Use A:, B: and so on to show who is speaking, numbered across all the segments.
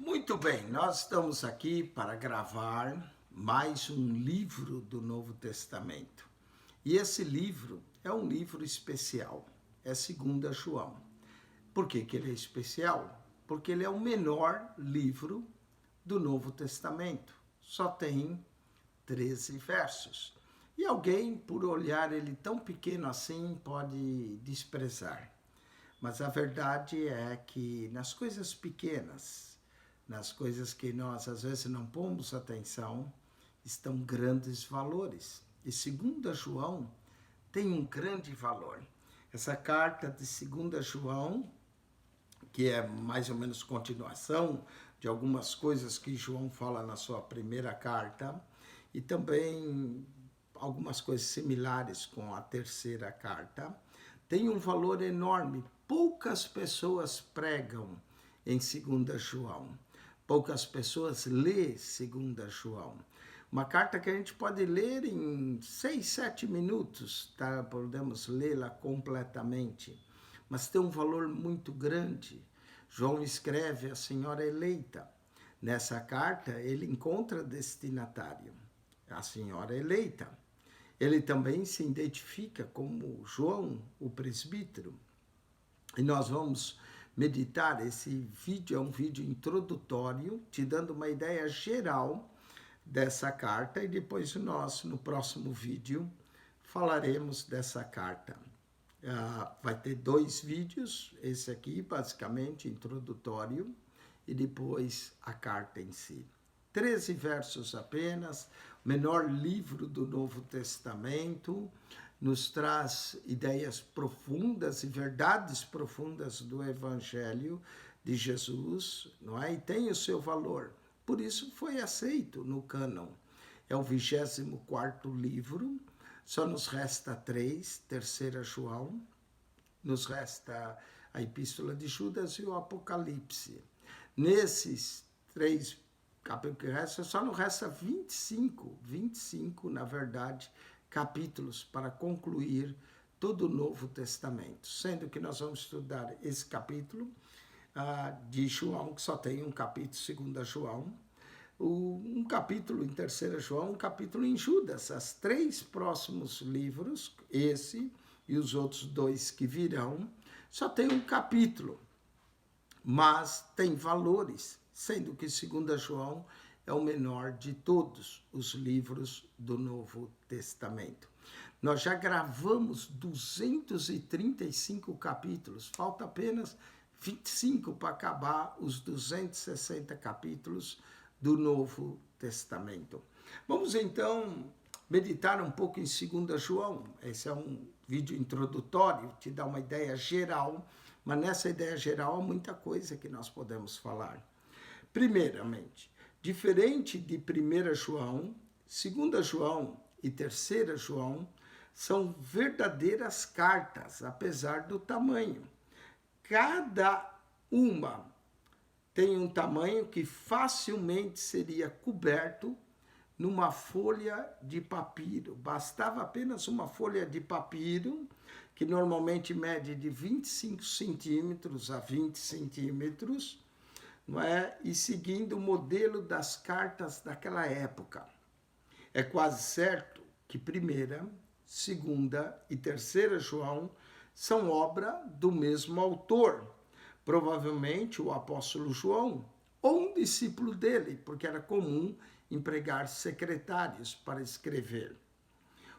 A: Muito bem, nós estamos aqui para gravar mais um livro do Novo Testamento. E esse livro é um livro especial, é 2 João. Por que ele é especial? Porque ele é o menor livro do Novo Testamento. Só tem 13 versos. E alguém, por olhar ele tão pequeno assim, pode desprezar. Mas a verdade é que nas coisas pequenas, nas coisas que nós às vezes não pomos atenção, estão grandes valores. E 2 João tem um grande valor. Essa carta de 2 João, que é mais ou menos continuação de algumas coisas que João fala na sua primeira carta, e também algumas coisas similares com a terceira carta, tem um valor enorme. Poucas pessoas pregam em 2 João. Poucas pessoas lê 2 João. Uma carta que a gente pode ler em 6, 7 minutos, tá? Podemos lê-la completamente, mas tem um valor muito grande. João escreve a senhora eleita. Nessa carta, ele encontra destinatário, a senhora eleita. Ele também se identifica como João, o presbítero. E nós vamos meditar. Esse vídeo é um vídeo introdutório, te dando uma ideia geral dessa carta, e depois nós, no próximo vídeo, falaremos dessa carta. Vai ter 2 vídeos, esse aqui, basicamente, introdutório, e depois a carta em si. 13 versos apenas, menor livro do Novo Testamento, nos traz ideias profundas e verdades profundas do Evangelho de Jesus, não é? E tem o seu valor. Por isso foi aceito no cânon. É o 24º livro, só nos resta 3, 3 João, nos resta a Epístola de Judas e o Apocalipse. Nesses 3 capítulos que restam, só nos resta 25, na verdade, capítulos para concluir todo o Novo Testamento. Sendo que nós vamos estudar esse capítulo de João, que só tem um capítulo, 2 João, um capítulo em 3 João, um capítulo em Judas. Os 3 próximos livros, esse e os outros 2 que virão, só tem um capítulo, mas tem valores, sendo que 2 João é o menor de todos os livros do Novo Testamento. Nós já gravamos 235 capítulos, falta apenas 25 para acabar os 260 capítulos do Novo Testamento. Vamos então meditar um pouco em 2 João. Esse é um vídeo introdutório, te dá uma ideia geral, mas nessa ideia geral há muita coisa que nós podemos falar. Primeiramente, diferente de 1 João, 2 João e 3 João são verdadeiras cartas, apesar do tamanho. Cada uma tem um tamanho que facilmente seria coberto numa folha de papiro. Bastava apenas uma folha de papiro, que normalmente mede de 25 centímetros a 20 centímetros, não é? E seguindo o modelo das cartas daquela época. É quase certo que 1ª, 2ª e 3 João são obra do mesmo autor, provavelmente o apóstolo João, ou um discípulo dele, porque era comum empregar secretários para escrever.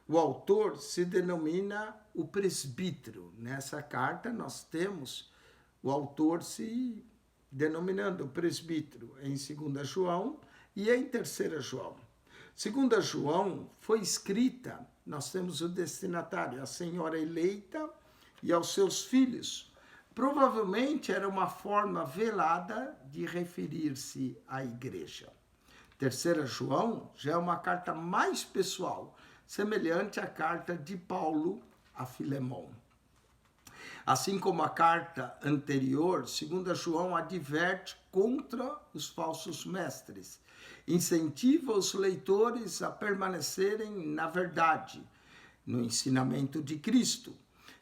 A: O autor se denomina o presbítero. Nessa carta nós temos o autor se denominando o presbítero em 2 João e em 3 João. 2 João foi escrita, nós temos o destinatário, a senhora eleita e aos seus filhos. Provavelmente era uma forma velada de referir-se à igreja. 3 João já é uma carta mais pessoal, semelhante à carta de Paulo a Filemão. Assim como a carta anterior, 2 João adverte contra os falsos mestres, incentiva os leitores a permanecerem na verdade, no ensinamento de Cristo,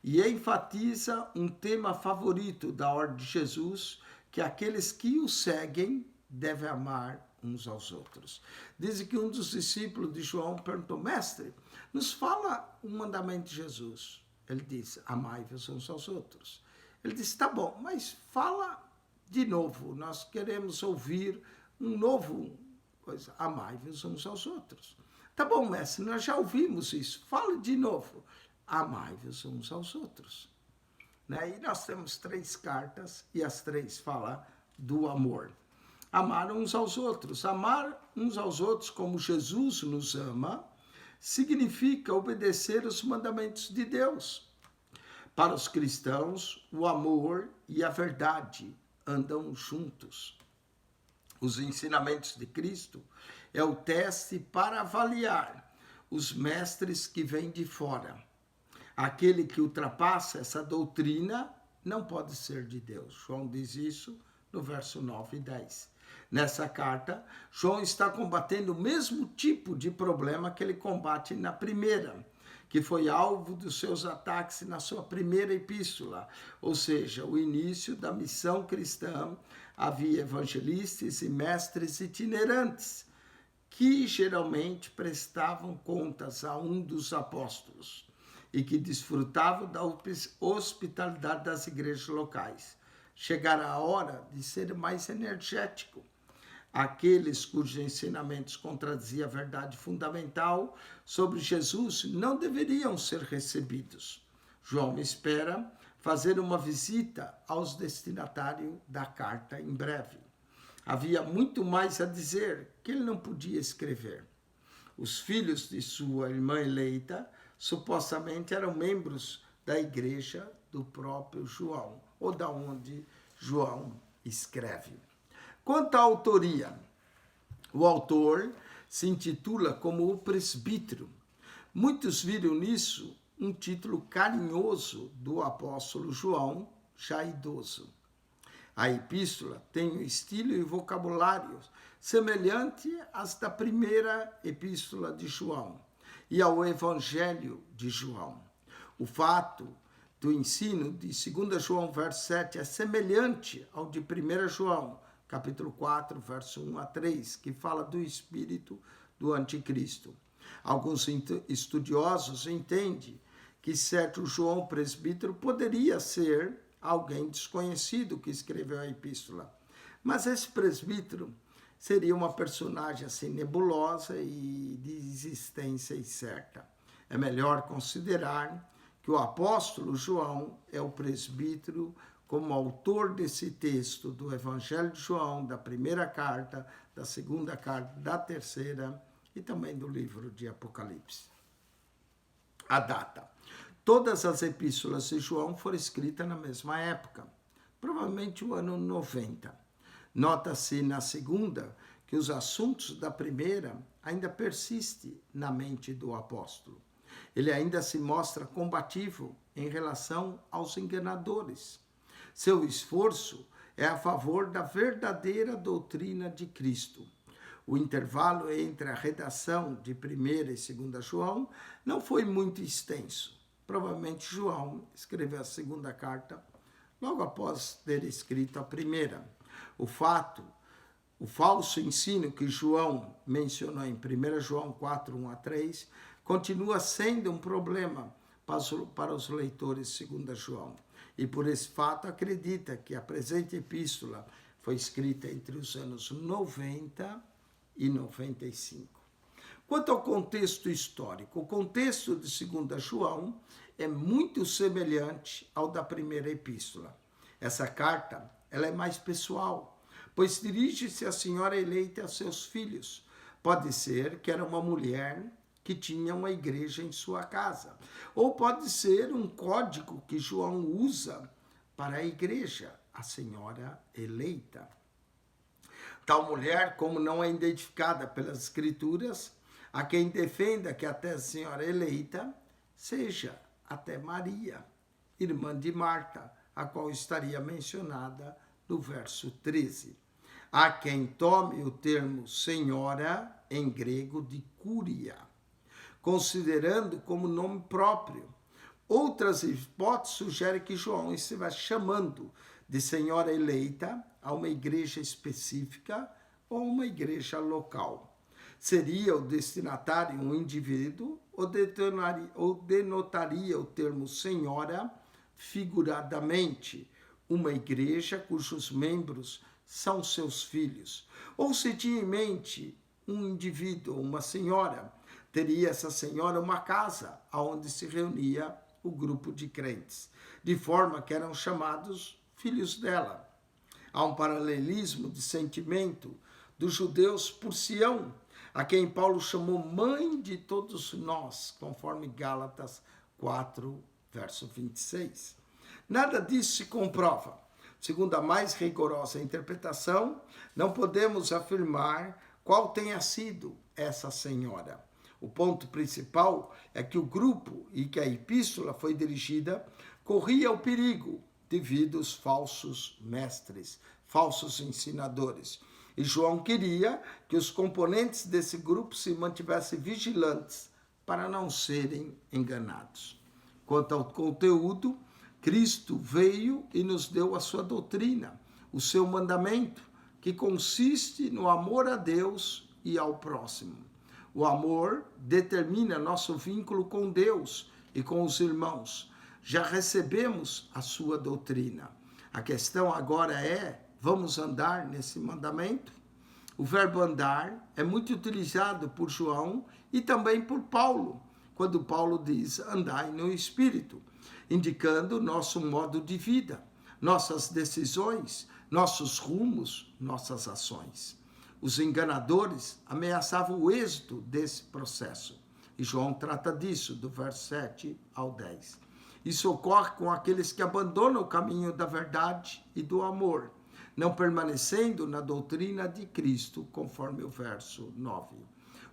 A: e enfatiza um tema favorito da ordem de Jesus, que aqueles que o seguem deve amar uns aos outros. Diz que um dos discípulos de João perguntou: mestre, nos fala um mandamento de Jesus. Ele disse: amai-vos uns aos outros. Ele disse: tá bom, mas fala de novo, nós queremos ouvir um novo coisa. Amai-vos uns aos outros. Tá bom, mestre, nós já ouvimos isso. Fala de novo. Amai-vos uns aos outros. Né? E nós temos 3 cartas e as 3 falam do amor. Amar uns aos outros. Amar uns aos outros como Jesus nos ama significa obedecer os mandamentos de Deus. Para os cristãos, o amor e a verdade andam juntos. Os ensinamentos de Cristo é o teste para avaliar os mestres que vêm de fora. Aquele que ultrapassa essa doutrina não pode ser de Deus. João diz isso no verso 9 e 10. Nessa carta, João está combatendo o mesmo tipo de problema que ele combate na primeira, que foi alvo dos seus ataques na sua primeira epístola, ou seja, o início da missão cristã. Havia evangelistas e mestres itinerantes, que geralmente prestavam contas a um dos apóstolos e que desfrutavam da hospitalidade das igrejas locais. Chegara a hora de ser mais energético. Aqueles cujos ensinamentos contradiziam a verdade fundamental sobre Jesus não deveriam ser recebidos. João espera fazer uma visita aos destinatários da carta em breve. Havia muito mais a dizer que ele não podia escrever. Os filhos de sua irmã eleita supostamente eram membros da igreja do próprio João, ou da onde João escreve. Quanto à autoria, o autor se intitula como o presbítero. Muitos viram nisso um título carinhoso do apóstolo João, já idoso. A epístola tem um estilo e vocabulário semelhante às da primeira epístola de João e ao evangelho de João. O fato do ensino de 2 João, verso 7, é semelhante ao de 1 João, capítulo 4, verso 1 a 3, que fala do espírito do anticristo. Alguns estudiosos entendem que certo João presbítero poderia ser alguém desconhecido que escreveu a epístola. Mas esse presbítero seria uma personagem assim nebulosa e de existência incerta. É melhor considerar que o apóstolo João é o presbítero como autor desse texto do Evangelho de João, da primeira carta, da segunda carta, da terceira e também do livro de Apocalipse. A data. Todas as epístolas de João foram escritas na mesma época, provavelmente o ano 90. Nota-se na segunda que os assuntos da primeira ainda persistem na mente do apóstolo. Ele ainda se mostra combativo em relação aos enganadores. Seu esforço é a favor da verdadeira doutrina de Cristo. O intervalo entre a redação de 1ª e 2ª João não foi muito extenso. Provavelmente João escreveu a segunda carta logo após ter escrito a primeira. O falso ensino que João mencionou em 1 João 4, 1 a 3, continua sendo um problema para os leitores de 2 João. E por esse fato acredita que a presente epístola foi escrita entre os anos 90 e 95. Quanto ao contexto histórico, o contexto de 2 João é muito semelhante ao da primeira epístola. Essa carta ela é mais pessoal, pois dirige-se à senhora eleita e aos seus filhos. Pode ser que era uma mulher que tinha uma igreja em sua casa, ou pode ser um código que João usa para a igreja, a senhora eleita. Tal mulher, como não é identificada pelas escrituras, a quem defenda que até a senhora eleita seja até Maria, irmã de Marta, a qual estaria mencionada no verso 13. Há quem tome o termo senhora em grego de cúria, considerando como nome próprio. Outras hipóteses sugerem que João estivesse chamando de senhora eleita a uma igreja específica ou uma igreja local. Seria o destinatário um indivíduo ou denotaria o termo senhora figuradamente uma igreja cujos membros são seus filhos? Ou se tinha em mente um indivíduo, uma senhora, teria essa senhora uma casa onde se reunia o grupo de crentes, de forma que eram chamados filhos dela. Há um paralelismo de sentimento dos judeus por Sião, a quem Paulo chamou mãe de todos nós, conforme Gálatas 4, verso 26. Nada disso se comprova. Segundo a mais rigorosa interpretação, não podemos afirmar qual tenha sido essa senhora. O ponto principal é que o grupo e que a epístola foi dirigida corria o perigo devido aos falsos mestres, falsos ensinadores. E João queria que os componentes desse grupo se mantivessem vigilantes para não serem enganados. Quanto ao conteúdo, Cristo veio e nos deu a sua doutrina, o seu mandamento, que consiste no amor a Deus e ao próximo. O amor determina nosso vínculo com Deus e com os irmãos. Já recebemos a sua doutrina. A questão agora é: vamos andar nesse mandamento? O verbo andar é muito utilizado por João e também por Paulo, quando Paulo diz andai no Espírito, indicando nosso modo de vida, nossas decisões, nossos rumos, nossas ações. Os enganadores ameaçavam o êxito desse processo. E João trata disso, do verso 7 ao 10. Isso ocorre com aqueles que abandonam o caminho da verdade e do amor, não permanecendo na doutrina de Cristo, conforme o verso 9.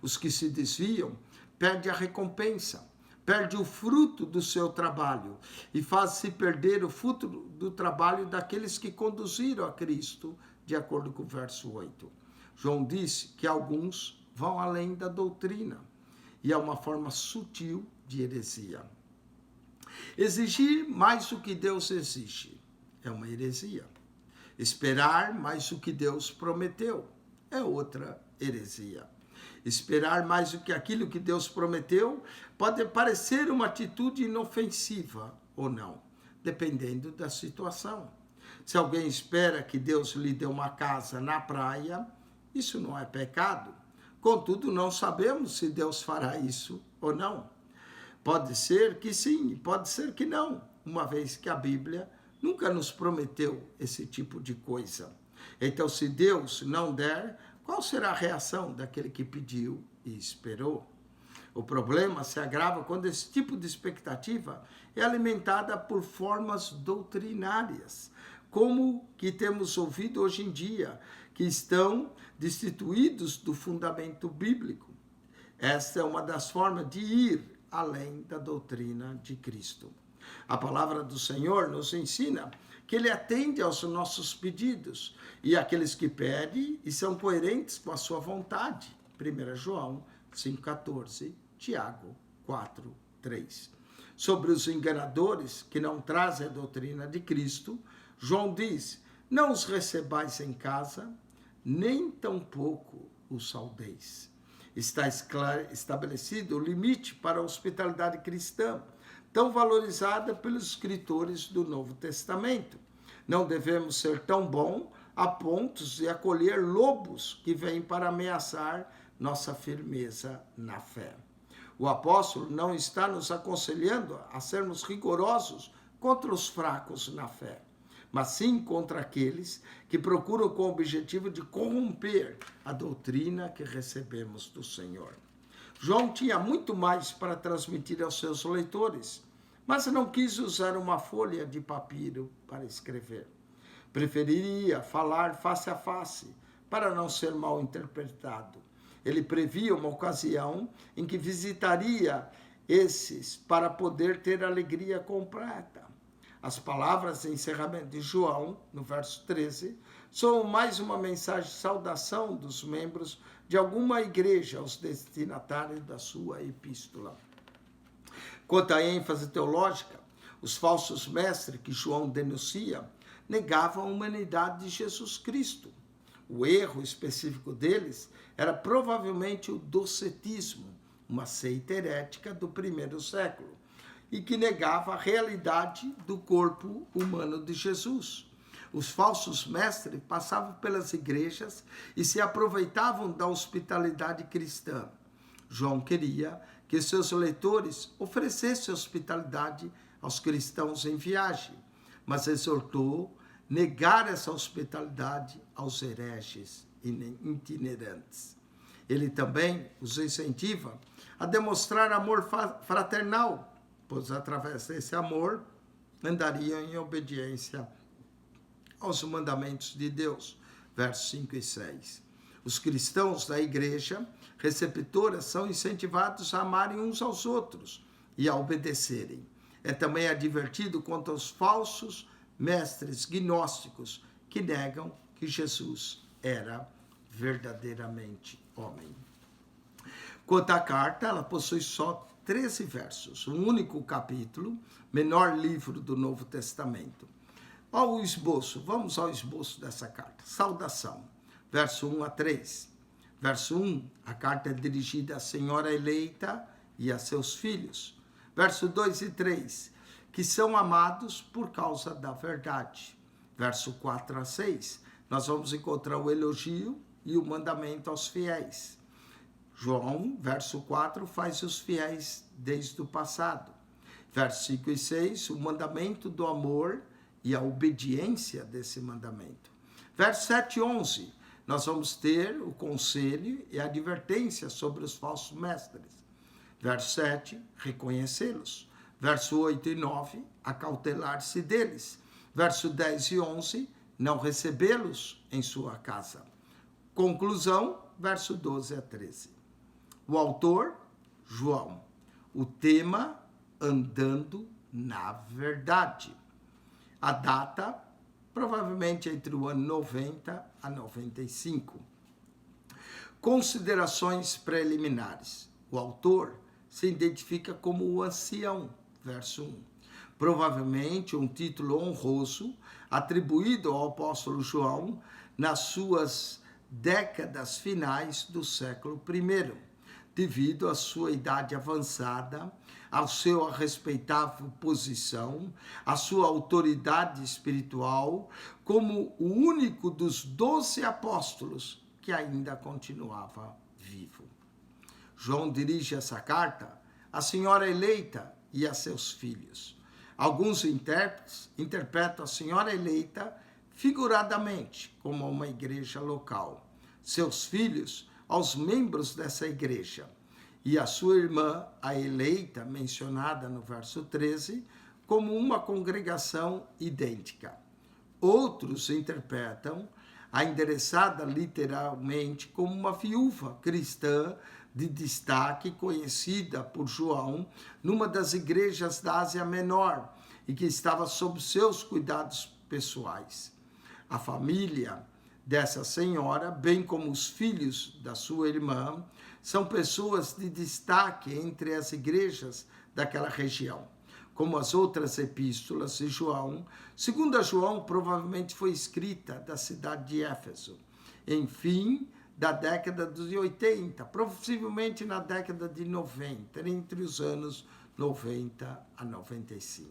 A: Os que se desviam perdem a recompensa, perdem o fruto do seu trabalho e faz-se perder o fruto do trabalho daqueles que conduziram a Cristo, de acordo com o verso 8. João disse que alguns vão além da doutrina e é uma forma sutil de heresia. Exigir mais do que Deus exige é uma heresia. Esperar mais do que Deus prometeu é outra heresia. Esperar mais do que aquilo que Deus prometeu pode parecer uma atitude inofensiva ou não, dependendo da situação. Se alguém espera que Deus lhe dê uma casa na praia, isso não é pecado. Contudo, não sabemos se Deus fará isso ou não. Pode ser que sim, pode ser que não, uma vez que a Bíblia nunca nos prometeu esse tipo de coisa. Então, se Deus não der, qual será a reação daquele que pediu e esperou? O problema se agrava quando esse tipo de expectativa é alimentada por formas doutrinárias, como que temos ouvido hoje em dia, que estão destituídos do fundamento bíblico. Esta é uma das formas de ir além da doutrina de Cristo. A palavra do Senhor nos ensina que Ele atende aos nossos pedidos e aqueles que pedem e são coerentes com a sua vontade. 1 João 5,14, Tiago 4,3. Sobre os enganadores que não trazem a doutrina de Cristo, João diz: não os recebais em casa, nem tampouco os saudeis. Está estabelecido o limite para a hospitalidade cristã, tão valorizada pelos escritores do Novo Testamento. Não devemos ser tão bons a ponto de acolher lobos que vêm para ameaçar nossa firmeza na fé. O apóstolo não está nos aconselhando a sermos rigorosos contra os fracos na fé, mas sim contra aqueles que procuram com o objetivo de corromper a doutrina que recebemos do Senhor. João tinha muito mais para transmitir aos seus leitores, mas não quis usar uma folha de papiro para escrever. Preferiria falar face a face, para não ser mal interpretado. Ele previa uma ocasião em que visitaria esses para poder ter alegria completa. As palavras de encerramento de João, no verso 13, são mais uma mensagem de saudação dos membros de alguma igreja aos destinatários da sua epístola. Quanto à ênfase teológica, os falsos mestres que João denuncia negavam a humanidade de Jesus Cristo. O erro específico deles era provavelmente o docetismo, uma seita herética do primeiro século, e que negava a realidade do corpo humano de Jesus. Os falsos mestres passavam pelas igrejas e se aproveitavam da hospitalidade cristã. João queria que seus leitores oferecessem hospitalidade aos cristãos em viagem, mas exortou negar essa hospitalidade aos hereges itinerantes. Ele também os incentiva a demonstrar amor fraternal, pois através desse amor andariam em obediência aos mandamentos de Deus. Versos 5 e 6. Os cristãos da igreja receptora são incentivados a amarem uns aos outros e a obedecerem. É também advertido quanto aos falsos mestres gnósticos que negam que Jesus era verdadeiramente homem. Quanto à carta, ela possui só 13 versos, um único capítulo, menor livro do Novo Testamento. Ao esboço, vamos ao esboço dessa carta. Saudação, verso 1 a 3. Verso 1, a carta é dirigida à senhora eleita e a seus filhos. Verso 2 e 3, que são amados por causa da verdade. Verso 4 a 6, nós vamos encontrar o elogio e o mandamento aos fiéis. João, verso 4, faz os fiéis desde o passado. Verso 5 e 6, o mandamento do amor e a obediência desse mandamento. Verso 7 e 11, nós vamos ter o conselho e a advertência sobre os falsos mestres. Verso 7, reconhecê-los. Verso 8 e 9, acautelar-se deles. Verso 10 e 11, não recebê-los em sua casa. Conclusão, verso 12 a 13. O autor, João. O tema, andando na verdade. A data, provavelmente entre o ano 90 a 95. Considerações preliminares. O autor se identifica como o ancião, verso 1. Provavelmente um título honroso atribuído ao apóstolo João nas suas décadas finais do século I, devido à sua idade avançada, à sua respeitável posição, à sua autoridade espiritual, como o único dos 12 apóstolos que ainda continuava vivo. João dirige essa carta à senhora eleita e a seus filhos. Alguns intérpretes interpretam a senhora eleita figuradamente como uma igreja local, seus filhos aos membros dessa igreja, e a sua irmã, a eleita, mencionada no verso 13, como uma congregação idêntica. Outros interpretam a endereçada literalmente como uma viúva cristã de destaque conhecida por João numa das igrejas da Ásia Menor e que estava sob seus cuidados pessoais. A família dessa senhora, bem como os filhos da sua irmã, são pessoas de destaque entre as igrejas daquela região. Como as outras epístolas de João, segundo João provavelmente foi escrita da cidade de Éfeso, enfim, da década de 80, possivelmente na década de 90, entre os anos 90 a 95.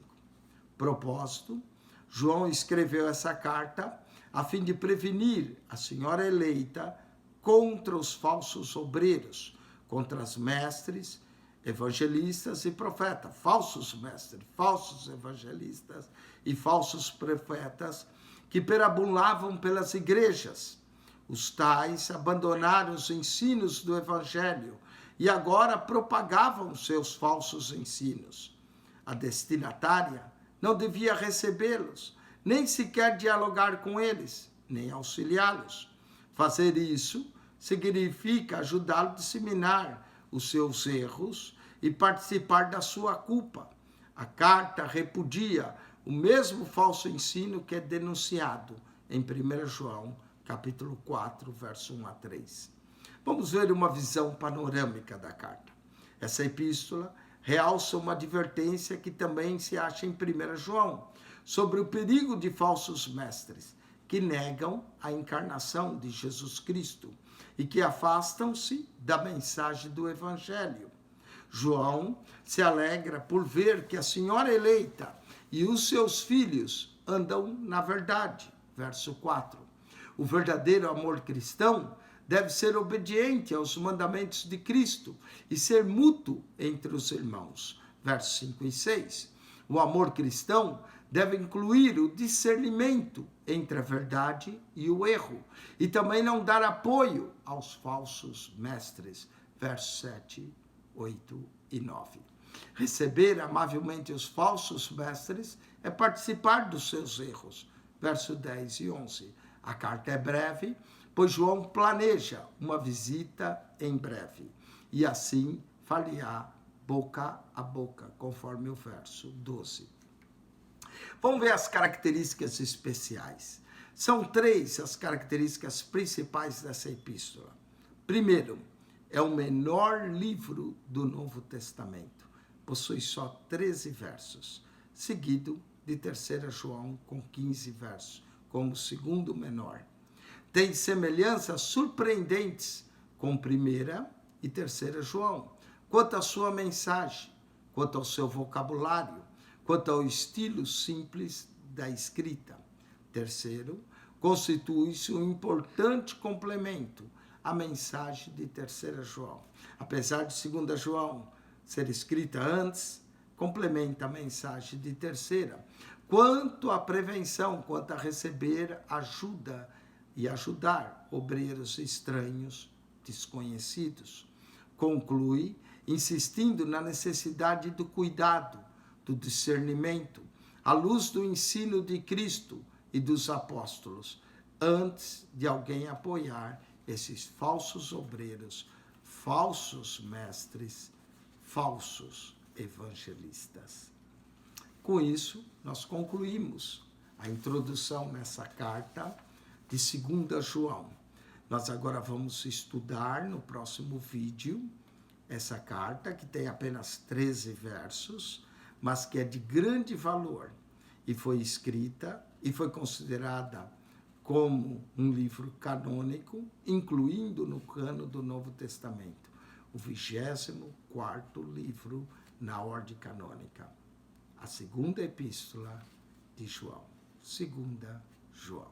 A: Propósito, João escreveu essa carta a fim de prevenir a senhora eleita contra os falsos obreiros, contra os mestres, evangelistas e profetas, falsos mestres, falsos evangelistas e falsos profetas que perambulavam pelas igrejas. Os tais abandonaram os ensinos do evangelho e agora propagavam seus falsos ensinos. A destinatária não devia recebê-los, nem sequer dialogar com eles, nem auxiliá-los. Fazer isso significa ajudá-lo a disseminar os seus erros e participar da sua culpa. A carta repudia o mesmo falso ensino que é denunciado em 1 João, capítulo 4, verso 1 a 3. Vamos ver uma visão panorâmica da carta. Essa epístola realça uma advertência que também se acha em 1 João, sobre o perigo de falsos mestres, que negam a encarnação de Jesus Cristo e que afastam-se da mensagem do Evangelho. João se alegra por ver que a senhora eleita e os seus filhos andam na verdade. Verso 4. O verdadeiro amor cristão deve ser obediente aos mandamentos de Cristo e ser mútuo entre os irmãos. Versos 5 e 6. O amor cristão deve incluir o discernimento entre a verdade e o erro, e também não dar apoio aos falsos mestres. Versos 7, 8 e 9. Receber amavelmente os falsos mestres é participar dos seus erros. Versos 10 e 11. A carta é breve, pois João planeja uma visita em breve, e assim far-lhe-á boca a boca, conforme o verso 12. Vamos ver as características especiais. São 3 as características principais dessa epístola. Primeiro, é o menor livro do Novo Testamento. Possui só 13 versos, seguido de 3 João com 15 versos, como o segundo menor. Tem semelhanças surpreendentes com 1ª e 3 João, quanto à sua mensagem, quanto ao seu vocabulário, quanto ao estilo simples da escrita. Terceiro, constitui-se um importante complemento à mensagem de 3 João. Apesar de 2 João ser escrita antes, complementa a mensagem de 3ª. Quanto à prevenção, quanto a receber ajuda e ajudar obreiros estranhos, desconhecidos. Conclui insistindo na necessidade do cuidado, do discernimento, à luz do ensino de Cristo e dos apóstolos, antes de alguém apoiar esses falsos obreiros, falsos mestres, falsos evangelistas. Com isso, nós concluímos a introdução nessa carta de 2 João. Nós agora vamos estudar no próximo vídeo essa carta, que tem apenas 13 versos, mas que é de grande valor e foi escrita e foi considerada como um livro canônico, incluindo no cano do Novo Testamento, o 24º livro na ordem canônica, a segunda epístola de João. 2 João.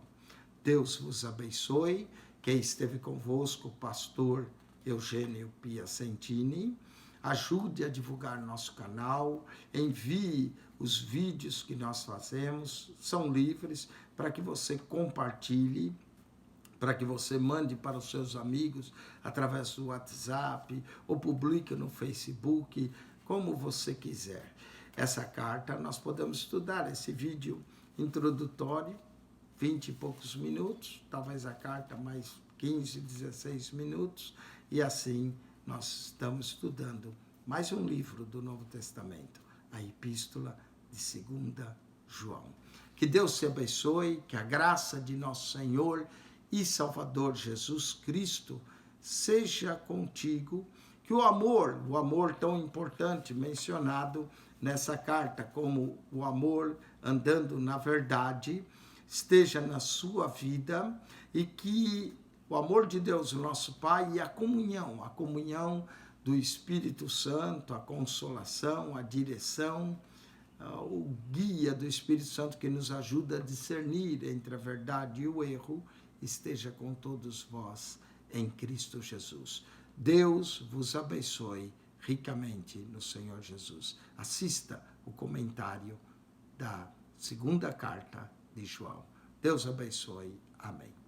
A: Deus vos abençoe. Quem esteve convosco, o pastor Eugênio Piacentini. Ajude a divulgar nosso canal, envie os vídeos que nós fazemos, são livres, para que você compartilhe, para que você mande para os seus amigos através do WhatsApp, ou publique no Facebook, como você quiser. Essa carta nós podemos estudar, esse vídeo introdutório, 20 e poucos minutos, talvez a carta mais 15, 16 minutos, e assim nós estamos estudando mais um livro do Novo Testamento, a Epístola de 2 João. Que Deus te abençoe, que a graça de nosso Senhor e Salvador Jesus Cristo seja contigo, que o amor tão importante mencionado nessa carta, como o amor andando na verdade, esteja na sua vida, e que o amor de Deus, o nosso Pai, e a comunhão do Espírito Santo, a consolação, a direção, o guia do Espírito Santo que nos ajuda a discernir entre a verdade e o erro, esteja com todos vós em Cristo Jesus. Deus vos abençoe ricamente no Senhor Jesus. Assista o comentário da segunda carta de João. Deus abençoe. Amém.